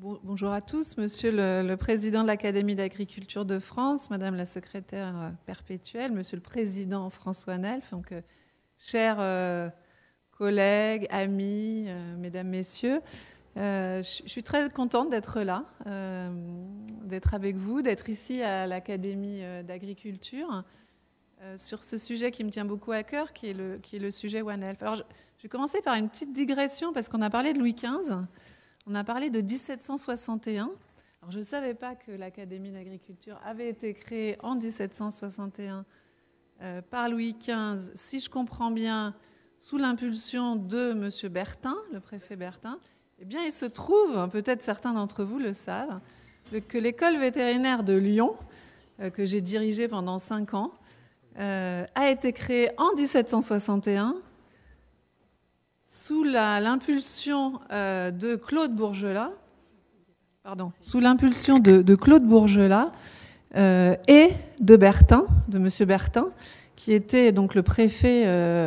Bonjour à tous, Monsieur le Président de l'Académie d'agriculture de France, Madame la Secrétaire perpétuelle, Monsieur le Président François Nelf, donc, chers collègues, amis, Mesdames, Messieurs, je suis très contente d'être là, d'être avec vous, d'être ici à l'Académie d'agriculture sur ce sujet qui me tient beaucoup à cœur, qui est le sujet One Health. Alors, je vais commencer par une petite digression parce qu'on a parlé de Louis XV. On a parlé de 1761. Alors, je ne savais pas que l'Académie d'agriculture avait été créée en 1761 par Louis XV, si je comprends bien, sous l'impulsion de M. Bertin, le préfet Bertin. Eh bien, il se trouve, peut-être certains d'entre vous le savent, que l'école vétérinaire de Lyon, que j'ai dirigée pendant 5 ans, a été créée en 1761 sous l'impulsion de Claude Bourgelat, sous l'impulsion de Claude Bourgelat et de Bertin, de M. Bertin, qui était donc le préfet,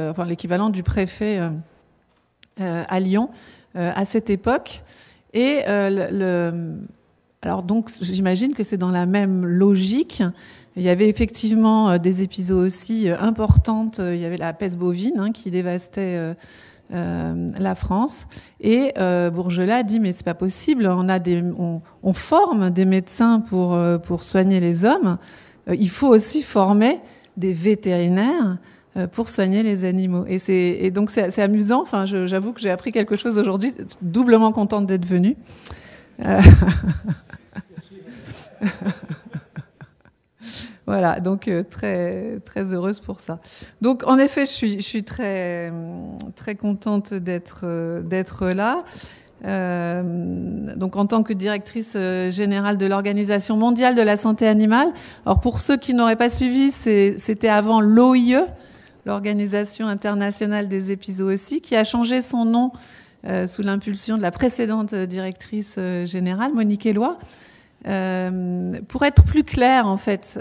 enfin l'équivalent du préfet à Lyon à cette époque. Et alors donc j'imagine que c'est dans la même logique. Il y avait effectivement des épisodes aussi importantes. Il y avait la peste bovine qui dévastait la France, et Bourgelat dit mais c'est pas possible, on forme des médecins pour soigner les hommes, il faut aussi former des vétérinaires pour soigner les animaux, et donc c'est amusant. Enfin, j'avoue que j'ai appris quelque chose aujourd'hui, doublement contente d'être venue. Voilà, donc très, très heureuse pour ça. Donc en effet, je suis très, très contente d'être là. Donc en tant que directrice générale de l'Organisation mondiale de la santé animale. Alors pour ceux qui n'auraient pas suivi, c'était avant l'OIE, l'Organisation internationale des épizooties, qui a changé son nom sous l'impulsion de la précédente directrice générale, Monique Éloy. Pour être plus clair, en fait,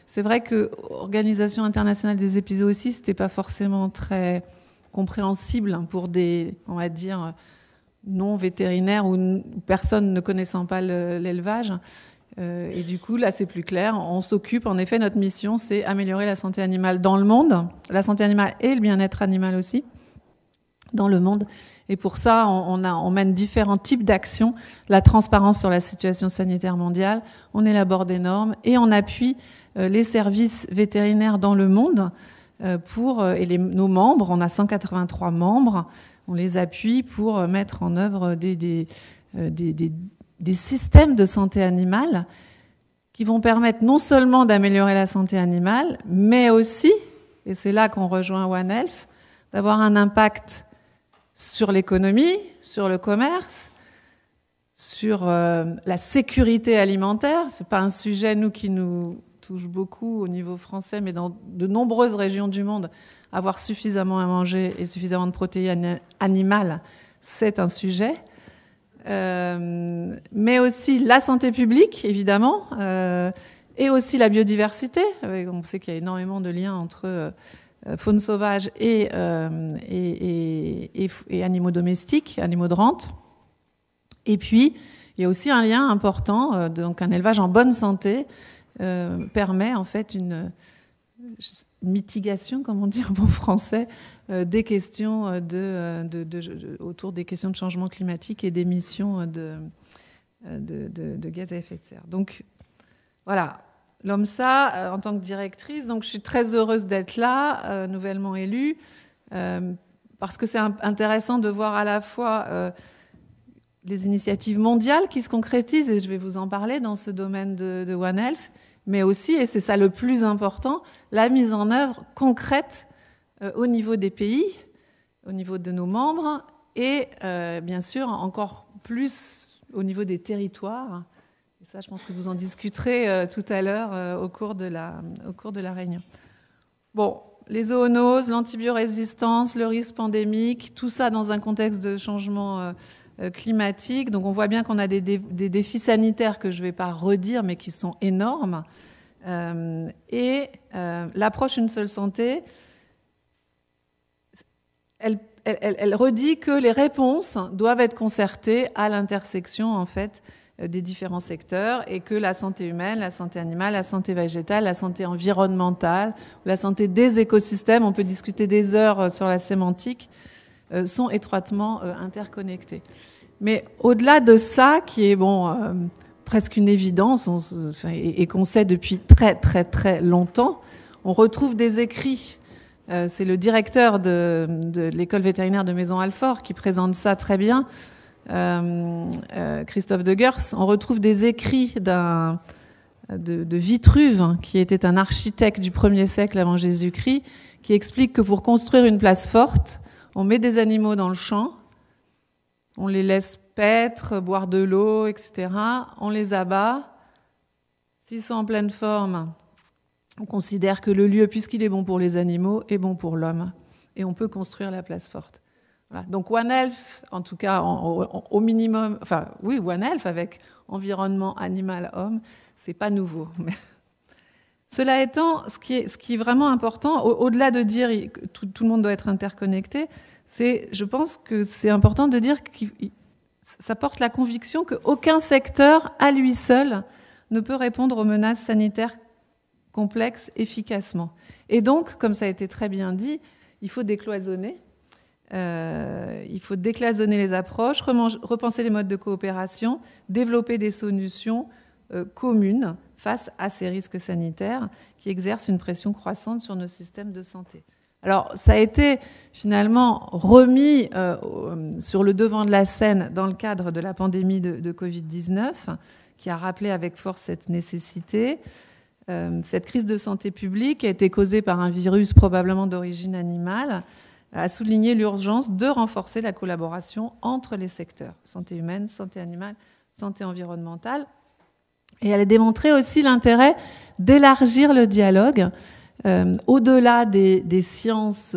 c'est vrai que l'Organisation internationale des épizooties, c'était pas forcément très compréhensible pour des, on va dire, non vétérinaires ou personnes ne connaissant pas l'élevage. Et du coup, là, c'est plus clair. On s'occupe, en effet, notre mission, c'est améliorer la santé animale dans le monde, la santé animale et le bien-être animal aussi, dans le monde. Et pour ça, on mène différents types d'actions. La transparence sur la situation sanitaire mondiale, on élabore des normes et on appuie les services vétérinaires dans le monde nos membres, on a 183 membres, on les appuie pour mettre en œuvre des systèmes de santé animale qui vont permettre non seulement d'améliorer la santé animale, mais aussi, et c'est là qu'on rejoint One Health, d'avoir un impact sur l'économie, sur le commerce, sur la sécurité alimentaire. C'est pas un sujet, qui nous touche beaucoup au niveau français, mais dans de nombreuses régions du monde, avoir suffisamment à manger et suffisamment de protéines animales, c'est un sujet. Mais aussi la santé publique, évidemment, et aussi la biodiversité. On sait qu'il y a énormément de liens entre faune sauvage et animaux domestiques, animaux de rente. Et puis, il y a aussi un lien important, donc un élevage en bonne santé permet en fait une mitigation, comme on dit en bon français, des questions autour des questions de changement climatique et d'émissions de gaz à effet de serre. Donc, voilà. L'OMSA, en tant que directrice, donc je suis très heureuse d'être là, nouvellement élue, parce que c'est intéressant de voir à la fois les initiatives mondiales qui se concrétisent, et je vais vous en parler dans ce domaine de One Health, mais aussi, et c'est ça le plus important, la mise en œuvre concrète au niveau des pays, au niveau de nos membres, et bien sûr encore plus au niveau des territoires. Et ça, je pense que vous en discuterez tout à l'heure au cours de la réunion. Bon, les zoonoses, l'antibiorésistance, le risque pandémique, tout ça dans un contexte de changement climatique. Donc on voit bien qu'on a des défis sanitaires que je ne vais pas redire, mais qui sont énormes. L'approche Une seule santé, elle elle redit que les réponses doivent être concertées à l'intersection, en fait, des différents secteurs, et que la santé humaine, la santé animale, la santé végétale, la santé environnementale, la santé des écosystèmes, on peut discuter des heures sur la sémantique, sont étroitement interconnectées. Mais au-delà de ça, qui est presque une évidence, et qu'on sait depuis très très très longtemps, on retrouve des écrits. C'est le directeur de l'école vétérinaire de Maisons-Alfort qui présente ça très bien, Christophe de Gers. On retrouve des écrits de Vitruve, qui était un architecte du 1er siècle avant Jésus-Christ, qui explique que pour construire une place forte, on met des animaux dans le champ, on les laisse paître, boire de l'eau, etc. On les abat. S'ils sont en pleine forme, on considère que le lieu, puisqu'il est bon pour les animaux, est bon pour l'homme. Et on peut construire la place forte. Voilà. Donc One Health, en tout cas au minimum, One Health avec environnement animal-homme, c'est pas nouveau. Mais cela étant, ce qui est vraiment important, au-delà de dire que tout le monde doit être interconnecté, je pense que c'est important de dire que ça porte la conviction qu'aucun secteur, à lui seul, ne peut répondre aux menaces sanitaires complexes efficacement. Et donc, comme ça a été très bien dit, il faut décloisonner. Il faut décloisonner les approches, repenser les modes de coopération, développer des solutions communes face à ces risques sanitaires qui exercent une pression croissante sur nos systèmes de santé. Alors, ça a été finalement remis sur le devant de la scène dans le cadre de la pandémie de Covid-19, qui a rappelé avec force cette nécessité. Cette crise de santé publique a été causée par un virus probablement d'origine animale, a souligné l'urgence de renforcer la collaboration entre les secteurs, santé humaine, santé animale, santé environnementale. Et elle a démontré aussi l'intérêt d'élargir le dialogue au-delà des sciences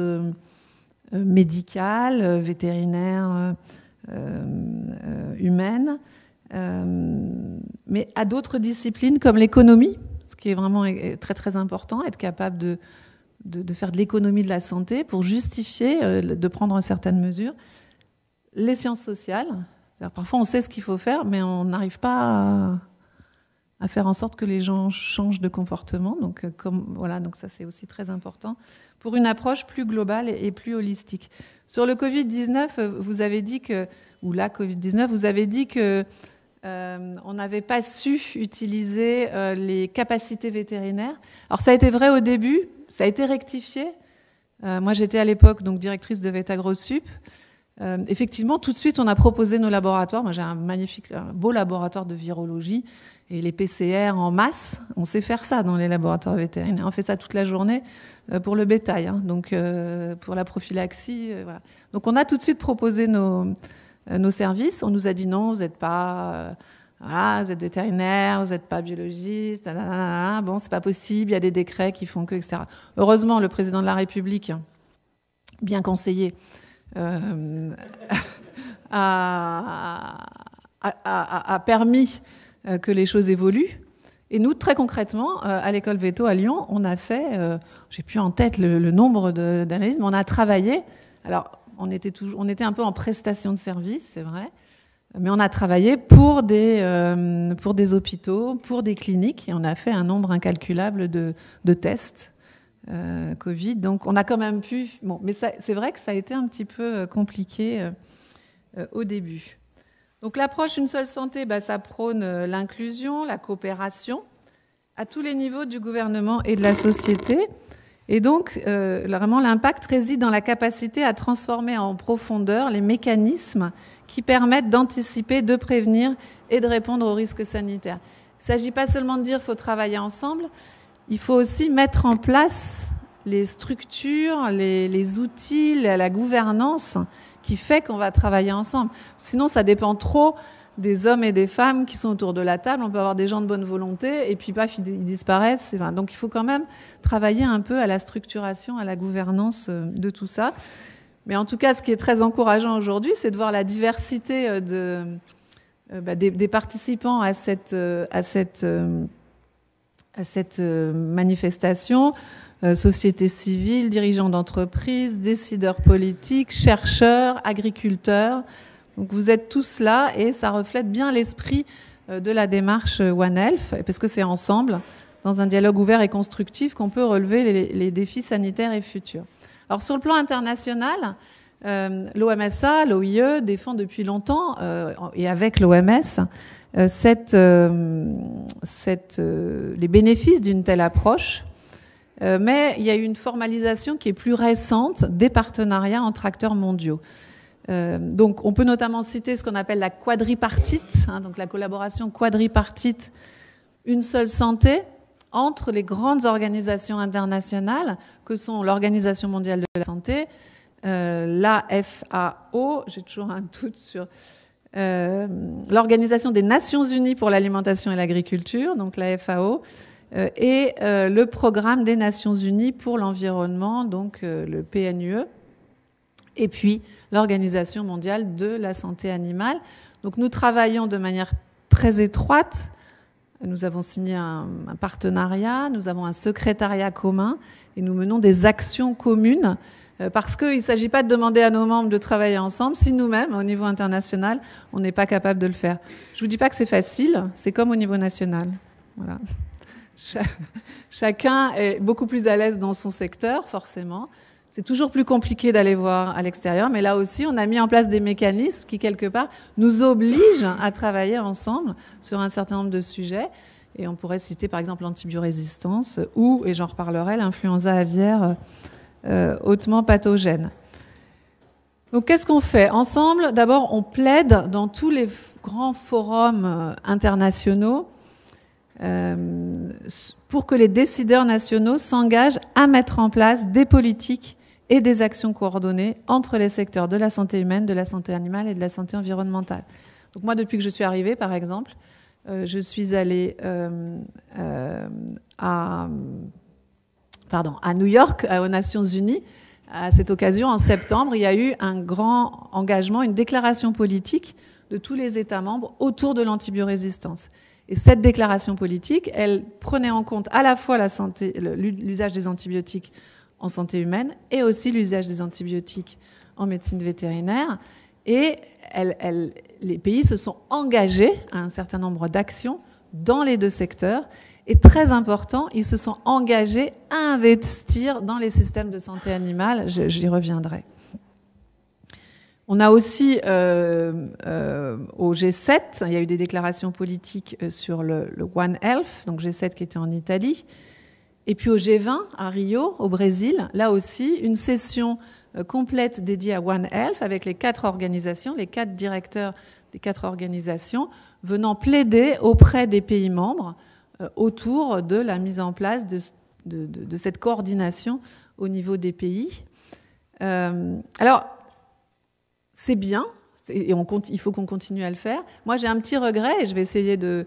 médicales, vétérinaires, humaines, mais à d'autres disciplines comme l'économie, ce qui est vraiment très très important, être capable de faire de l'économie de la santé pour justifier de prendre certaines mesures. Les sciences sociales, parfois on sait ce qu'il faut faire, mais on n'arrive pas à faire en sorte que les gens changent de comportement. Donc ça c'est aussi très important pour une approche plus globale et plus holistique. Sur le Covid-19, vous avez dit que on n'avait pas su utiliser les capacités vétérinaires. Alors ça a été vrai au début, ça a été rectifié. Moi j'étais à l'époque donc directrice de VétaGrosSup. Effectivement, tout de suite on a proposé nos laboratoires. Moi j'ai un beau laboratoire de virologie et les PCR en masse, on sait faire ça dans les laboratoires vétérinaires. On fait ça toute la journée pour le bétail, donc pour la prophylaxie. Voilà. Donc on a tout de suite proposé nos services. On nous a dit non, vous n'êtes pas, vous êtes vétérinaire, vous n'êtes pas biologiste, bon, c'est pas possible, il y a des décrets qui font que, etc. Heureusement, le président de la République, bien conseillé, a permis que les choses évoluent. Et nous, très concrètement, à l'école Veto à Lyon, on a fait, j'ai plus en tête le nombre d'analyses, mais on a travaillé. Alors, on était un peu en prestation de service, c'est vrai, mais on a travaillé pour des hôpitaux, pour des cliniques, et on a fait un nombre incalculable de tests Covid. Donc, on a quand même pu... Bon, mais c'est vrai que ça a été un petit peu compliqué au début. Donc, l'approche Une seule santé, ça prône l'inclusion, la coopération à tous les niveaux du gouvernement et de la société. Et donc, vraiment, l'impact réside dans la capacité à transformer en profondeur les mécanismes qui permettent d'anticiper, de prévenir et de répondre aux risques sanitaires. Il ne s'agit pas seulement de dire qu'il faut travailler ensemble, il faut aussi mettre en place les structures, les outils, la gouvernance qui fait qu'on va travailler ensemble. Sinon, ça dépend trop des hommes et des femmes qui sont autour de la table. On peut avoir des gens de bonne volonté et puis paf, ils disparaissent. Donc il faut quand même travailler un peu à la structuration, à la gouvernance de tout ça. Mais en tout cas, ce qui est très encourageant aujourd'hui, c'est de voir la diversité des participants à cette à cette manifestation, société civile, dirigeants d'entreprise, décideurs politiques, chercheurs, agriculteurs. Donc vous êtes tous là et ça reflète bien l'esprit de la démarche One Health, parce que c'est ensemble, dans un dialogue ouvert et constructif, qu'on peut relever les défis sanitaires et futurs. Alors sur le plan international, l'OMSA, l'OIE défend depuis longtemps, et avec l'OMS, les bénéfices d'une telle approche, mais il y a eu une formalisation qui est plus récente des partenariats entre acteurs mondiaux. Donc on peut notamment citer ce qu'on appelle la quadripartite, donc la collaboration quadripartite, une seule santé, entre les grandes organisations internationales que sont l'Organisation mondiale de la santé, la FAO, j'ai toujours un doute sur l'Organisation des Nations Unies pour l'alimentation et l'agriculture, donc la FAO, et le Programme des Nations Unies pour l'environnement, donc le PNUE, et puis l'Organisation mondiale de la santé animale. Donc nous travaillons de manière très étroite. Nous avons signé un partenariat, nous avons un secrétariat commun et nous menons des actions communes parce qu'il ne s'agit pas de demander à nos membres de travailler ensemble si nous-mêmes, au niveau international, on n'est pas capable de le faire. Je ne vous dis pas que c'est facile, c'est comme au niveau national. Voilà. Chacun est beaucoup plus à l'aise dans son secteur, forcément. C'est toujours plus compliqué d'aller voir à l'extérieur, mais là aussi, on a mis en place des mécanismes qui, quelque part, nous obligent à travailler ensemble sur un certain nombre de sujets. Et on pourrait citer, par exemple, l'antibiorésistance ou, et j'en reparlerai, l'influenza aviaire hautement pathogène. Donc, qu'est-ce qu'on fait? Ensemble, d'abord, on plaide dans tous les grands forums internationaux pour que les décideurs nationaux s'engagent à mettre en place des politiques et des actions coordonnées entre les secteurs de la santé humaine, de la santé animale et de la santé environnementale. Donc moi, depuis que je suis arrivée, par exemple, je suis allée à New York, aux Nations Unies. À cette occasion, en septembre, il y a eu un grand engagement, une déclaration politique de tous les États membres autour de l'antibiorésistance. Et cette déclaration politique, elle prenait en compte à la fois l'usage des antibiotiques en santé humaine et aussi l'usage des antibiotiques en médecine vétérinaire. Et les pays se sont engagés à un certain nombre d'actions dans les deux secteurs. Et très important, ils se sont engagés à investir dans les systèmes de santé animale. J'y reviendrai. On a aussi au G7, il y a eu des déclarations politiques sur le One Health, donc G7 qui était en Italie. Et puis au G20 à Rio, au Brésil, là aussi, une session complète dédiée à One Health avec les 4 organisations, les 4 directeurs des 4 organisations, venant plaider auprès des pays membres autour de la mise en place de cette coordination au niveau des pays. Alors, c'est bien, et il faut qu'on continue à le faire. Moi, j'ai un petit regret, et je vais essayer de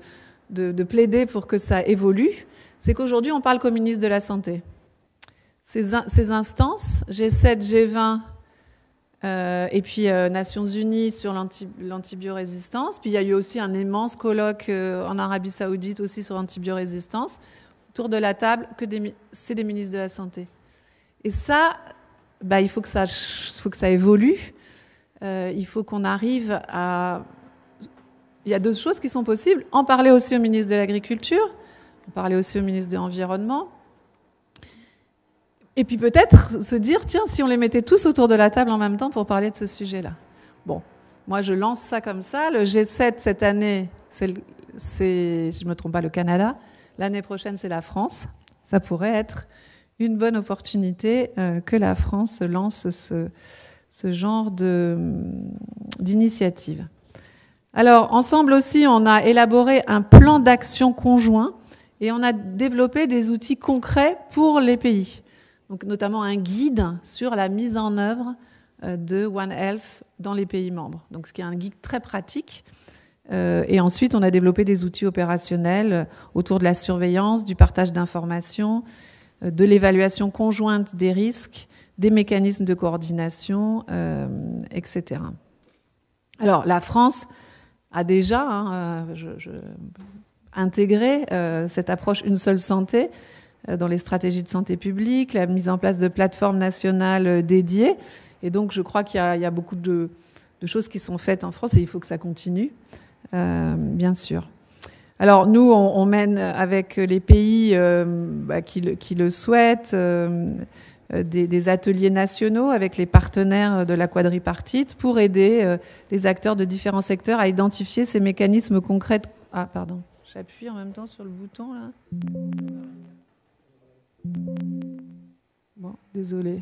plaider pour que ça évolue, c'est qu'aujourd'hui, on parle qu'au ministre de la Santé. Ces instances, G7, G20, et puis Nations Unies sur l'antibiorésistance, puis il y a eu aussi un immense colloque en Arabie Saoudite aussi sur l'antibiorésistance, autour de la table, c'est des ministres de la Santé. Et ça, il faut que ça évolue. Il faut qu'on arrive à... Il y a 2 choses qui sont possibles. En parler aussi au ministre de l'Agriculture, en parler aussi au ministre de l'Environnement. Et puis peut-être se dire, tiens, si on les mettait tous autour de la table en même temps pour parler de ce sujet-là. Bon, moi je lance ça comme ça. Le G7 cette année, c'est, si je ne me trompe pas, le Canada. L'année prochaine, c'est la France. Ça pourrait être une bonne opportunité que la France lance ce genre d'initiative. Alors, ensemble aussi, on a élaboré un plan d'action conjoint et on a développé des outils concrets pour les pays. Donc, notamment un guide sur la mise en œuvre de One Health dans les pays membres. Donc, ce qui est un guide très pratique. Et ensuite, on a développé des outils opérationnels autour de la surveillance, du partage d'informations, de l'évaluation conjointe des risques, des mécanismes de coordination, etc. Alors, la France a déjà intégrer cette approche une seule santé dans les stratégies de santé publique, la mise en place de plateformes nationales dédiées. Et donc, je crois qu'il y a beaucoup de choses qui sont faites en France et il faut que ça continue, bien sûr. Alors, nous, on mène avec les pays qui le souhaitent des ateliers nationaux avec les partenaires de la quadripartite pour aider les acteurs de différents secteurs à identifier ces mécanismes concrets. Ah, pardon, j'appuie en même temps sur le bouton, là. Bon, désolé.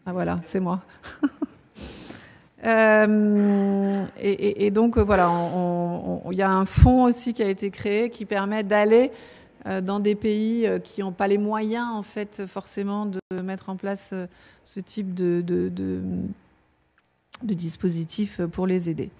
Ah voilà, c'est moi. Et donc voilà, il y a un fonds aussi qui a été créé qui permet d'aller dans des pays qui n'ont pas les moyens en fait forcément de mettre en place ce type de dispositif pour les aider.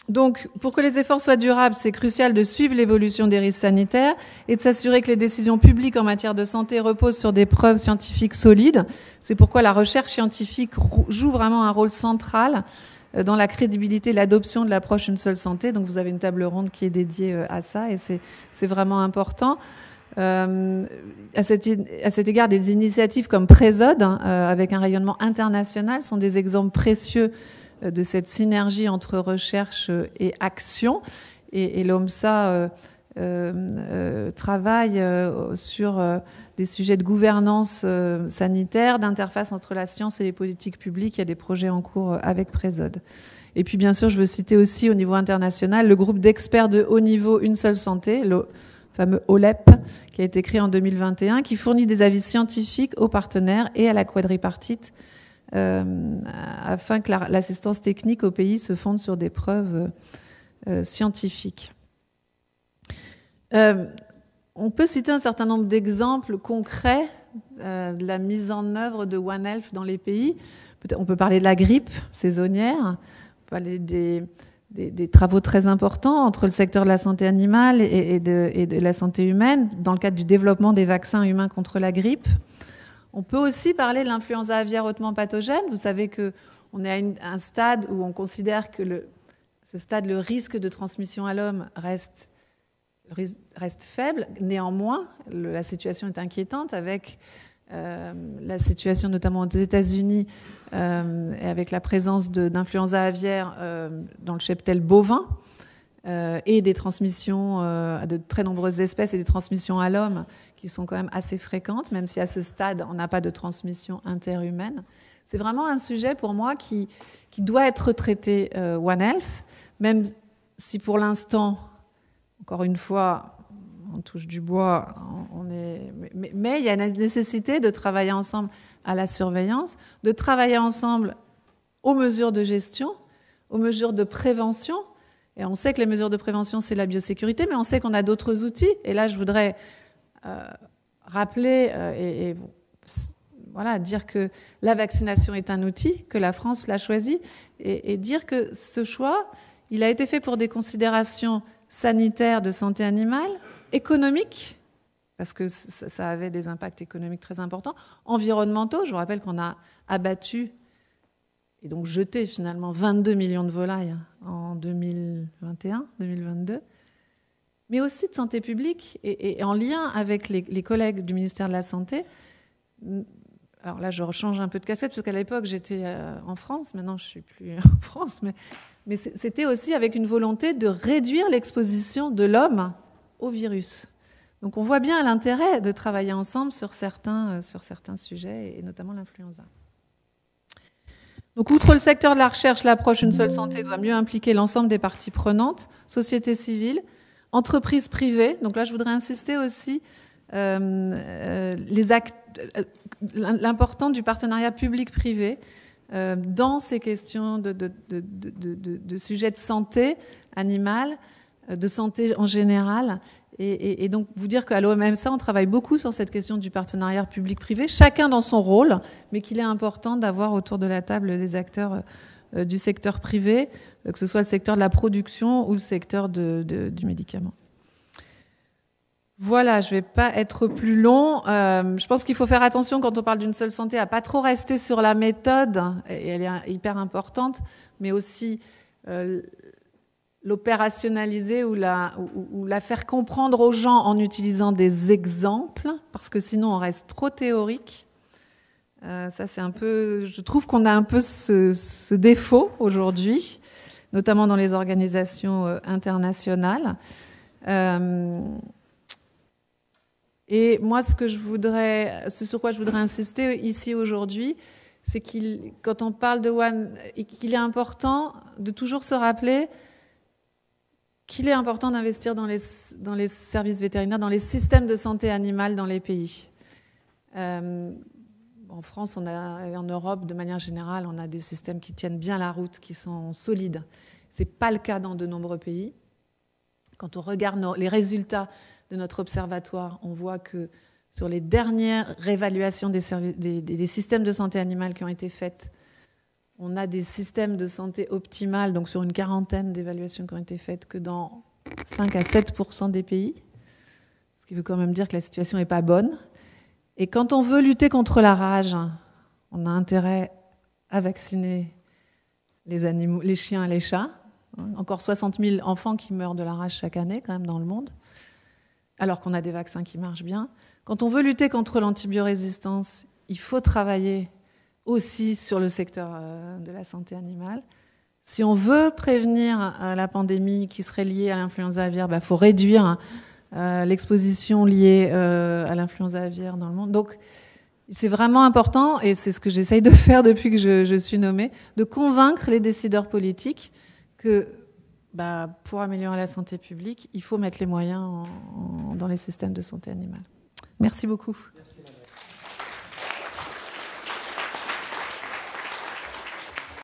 Donc, pour que les efforts soient durables, c'est crucial de suivre l'évolution des risques sanitaires et de s'assurer que les décisions publiques en matière de santé reposent sur des preuves scientifiques solides. C'est pourquoi la recherche scientifique joue vraiment un rôle central dans la crédibilité et l'adoption de l'approche une seule santé. Donc, vous avez une table ronde qui est dédiée à ça et c'est vraiment important. À cet égard, des initiatives comme Présode, avec un rayonnement international, sont des exemples précieux de cette synergie entre recherche et action. Et l'OMSA travaille sur des sujets de gouvernance sanitaire, d'interface entre la science et les politiques publiques. Il y a des projets en cours avec Présode. Et puis, bien sûr, je veux citer aussi au niveau international le groupe d'experts de haut niveau Une seule santé, le fameux OLEP, qui a été créé en 2021, qui fournit des avis scientifiques aux partenaires et à la quadripartite afin que l'assistance technique au pays se fonde sur des preuves scientifiques. On peut citer un certain nombre d'exemples concrets de la mise en œuvre de One Health dans les pays. On peut parler de la grippe saisonnière, on peut parler des travaux très importants entre le secteur de la santé animale et de la santé humaine dans le cadre du développement des vaccins humains contre la grippe. On peut aussi parler de l'influenza aviaire hautement pathogène. Vous savez qu'on est à un stade où on considère que le risque de transmission à l'homme reste faible. Néanmoins, la situation est inquiétante avec la situation notamment aux États-Unis et avec la présence d'influenza aviaire dans le cheptel bovin et des transmissions à de très nombreuses espèces et des transmissions à l'homme qui sont quand même assez fréquentes, même si à ce stade, on n'a pas de transmission interhumaine. C'est vraiment un sujet pour moi qui doit être traité One Health, même si pour l'instant, encore une fois, on touche du bois, mais il y a une nécessité de travailler ensemble à la surveillance, de travailler ensemble aux mesures de gestion, aux mesures de prévention. Et on sait que les mesures de prévention, c'est la biosécurité, mais on sait qu'on a d'autres outils. Et là, je voudrais rappeler voilà, dire que la vaccination est un outil, que la France l'a choisi, et dire que ce choix, il a été fait pour des considérations sanitaires de santé animale, économiques, parce que ça avait des impacts économiques très importants, environnementaux. Je vous rappelle qu'on a abattu et donc jeté finalement 22 millions de volailles en 2021, 2022, mais aussi de santé publique et en lien avec les collègues du ministère de la Santé. Alors là, je rechange un peu de casquette, parce qu'à l'époque, j'étais en France. Maintenant, je ne suis plus en France. Mais c'était aussi avec une volonté de réduire l'exposition de l'homme au virus. Donc on voit bien l'intérêt de travailler ensemble sur certains sujets, et notamment l'influenza. Donc, outre le secteur de la recherche, l'approche Une seule santé doit mieux impliquer l'ensemble des parties prenantes, société civile, entreprises privées. Donc là, je voudrais insister aussi l'importance du partenariat public-privé dans ces questions de sujets de santé animale, de santé en général. Et donc, vous dire qu'à l'OMSA, on travaille beaucoup sur cette question du partenariat public-privé, chacun dans son rôle, mais qu'il est important d'avoir autour de la table des acteurs du secteur privé, que ce soit le secteur de la production ou le secteur du médicament. Voilà, je ne vais pas être plus long. Je pense qu'il faut faire attention quand on parle d'une seule santé à pas trop rester sur la méthode, et elle est hyper importante, mais aussi l'opérationnaliser ou la faire comprendre aux gens en utilisant des exemples, parce que sinon on reste trop théorique. Ça, c'est un peu, je trouve qu'on a un peu ce défaut aujourd'hui, notamment dans les organisations internationales. Et moi, ce sur quoi je voudrais insister ici aujourd'hui, c'est quand on parle de One, qu'il est important de toujours se rappeler qu'il est important d'investir dans les services vétérinaires, dans les systèmes de santé animale dans les pays. En France, et en Europe, de manière générale, on a des systèmes qui tiennent bien la route, qui sont solides. Ce n'est pas le cas dans de nombreux pays. Quand on regarde les résultats de notre observatoire, on voit que sur les dernières réévaluations des systèmes de santé animale qui ont été faites, on a des systèmes de santé optimales, donc sur une quarantaine d'évaluations qui ont été faites, que dans 5 à 7% des pays, ce qui veut quand même dire que la situation n'est pas bonne. Et quand on veut lutter contre la rage, on a intérêt à vacciner les animaux, les chiens et les chats. Encore 60 000 enfants qui meurent de la rage chaque année, quand même, dans le monde, alors qu'on a des vaccins qui marchent bien. Quand on veut lutter contre l'antibiorésistance, il faut travailler aussi sur le secteur de la santé animale. Si on veut prévenir la pandémie qui serait liée à l'influenza aviaire, il faut réduire l'exposition liée à l'influenza aviaire dans le monde. Donc, c'est vraiment important, et c'est ce que j'essaye de faire depuis que je suis nommée, de convaincre les décideurs politiques que pour améliorer la santé publique, il faut mettre les moyens dans les systèmes de santé animale. Merci beaucoup. Merci.